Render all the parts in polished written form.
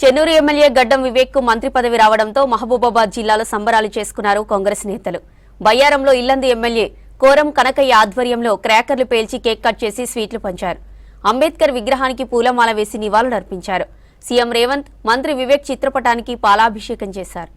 Chennur MLA గడ్డం వివేక్ కు మంత్రి పదవి రావడంతో మహబూబాబాద్ జిల్లాలో సంబరాలు చేసుకున్నారు కాంగ్రెస్ నేతలు. బయ్యారంలో ఇల్లందు ఎమ్మెల్యే కోరం కనకయ్య ఆధ్వర్యంలో క్రాకర్లు పేల్చి కేక్ కట్ చేసి స్వీట్లు పంచారు. అంబేద్కర్ విగ్రహానికి పూలమాల వేసి నివాళులర్పించారు. సీఎం రేవంత్ మంత్రి వివేక్ చిత్రపటానికి పాలాభిషేకం చేశారు.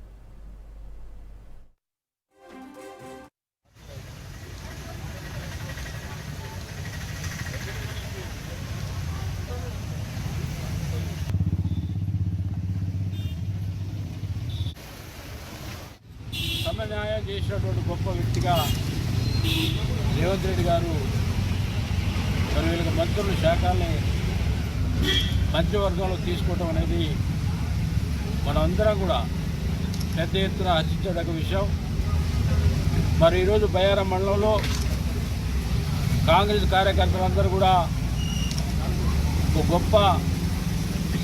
సమన్యాయం చేసినటువంటి గొప్ప వ్యక్తిగా రేవంత్ రెడ్డి గారు మరి వీళ్ళకి మంత్రుల శాఖల్ని మంత్రివర్గంలో తీసుకోవడం అనేది మనందరం కూడా పెద్ద ఎత్తున హర్షించదగ్గ విషయం. మరి ఈరోజు బయ్యారం మండలంలో కాంగ్రెస్ కార్యకర్తలందరూ కూడా ఒక గొప్ప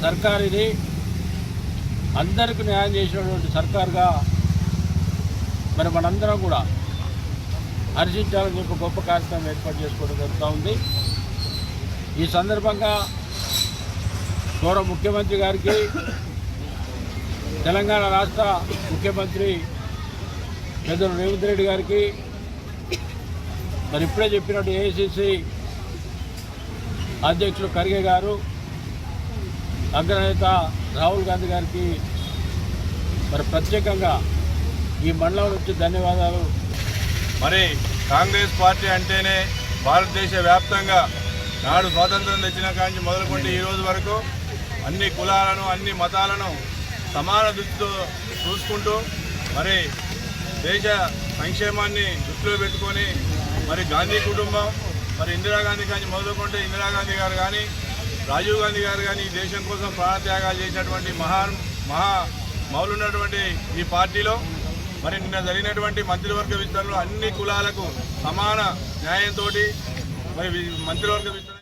సర్కార్, ఇది అందరికీ న్యాయం చేసినటువంటి సర్కారుగా మరి మనందరం కూడా హర్షించాలని చెప్పి గొప్ప కార్యక్రమం ఏర్పాటు చేసుకోవడం జరుగుతూ ఉంది. ఈ సందర్భంగా గౌరవ ముఖ్యమంత్రి గారికి, తెలంగాణ రాష్ట్ర ముఖ్యమంత్రి పెద్దలు రేవంత్ రెడ్డి గారికి, మరి ఇప్పుడే చెప్పినట్టు ఏఐసిసి అధ్యక్షులు ఖర్గే గారు, అగ్రనేత రాహుల్ గాంధీ గారికి మరి ప్రత్యేకంగా ఈ మండలం నుంచి ధన్యవాదాలు. మరి కాంగ్రెస్ పార్టీ అంటేనే భారతదేశ వ్యాప్తంగా నాడు స్వాతంత్రం తెచ్చిన కాంచి మొదలుకుంటే ఈ రోజు వరకు అన్ని కులాలను, అన్ని మతాలను సమాన దృష్టితో చూసుకుంటూ మరి దేశ సంక్షేమాన్ని దృష్టిలో పెట్టుకొని మరి గాంధీ కుటుంబం, మరి ఇందిరాగాంధీ కాంచి మొదలుకుంటే ఇందిరాగాంధీ గారు కానీ, రాజీవ్ గాంధీ గారు కానీ ఈ దేశం కోసం ప్రాణత్యాగాలు చేసినటువంటి మౌలున్నటువంటి ఈ పార్టీలో మరి నిన్న జరిగినటువంటి మంత్రివర్గ విస్తరణలో అన్ని కులాలకు సమాన న్యాయంతో మరి మంత్రివర్గ విస్తరణ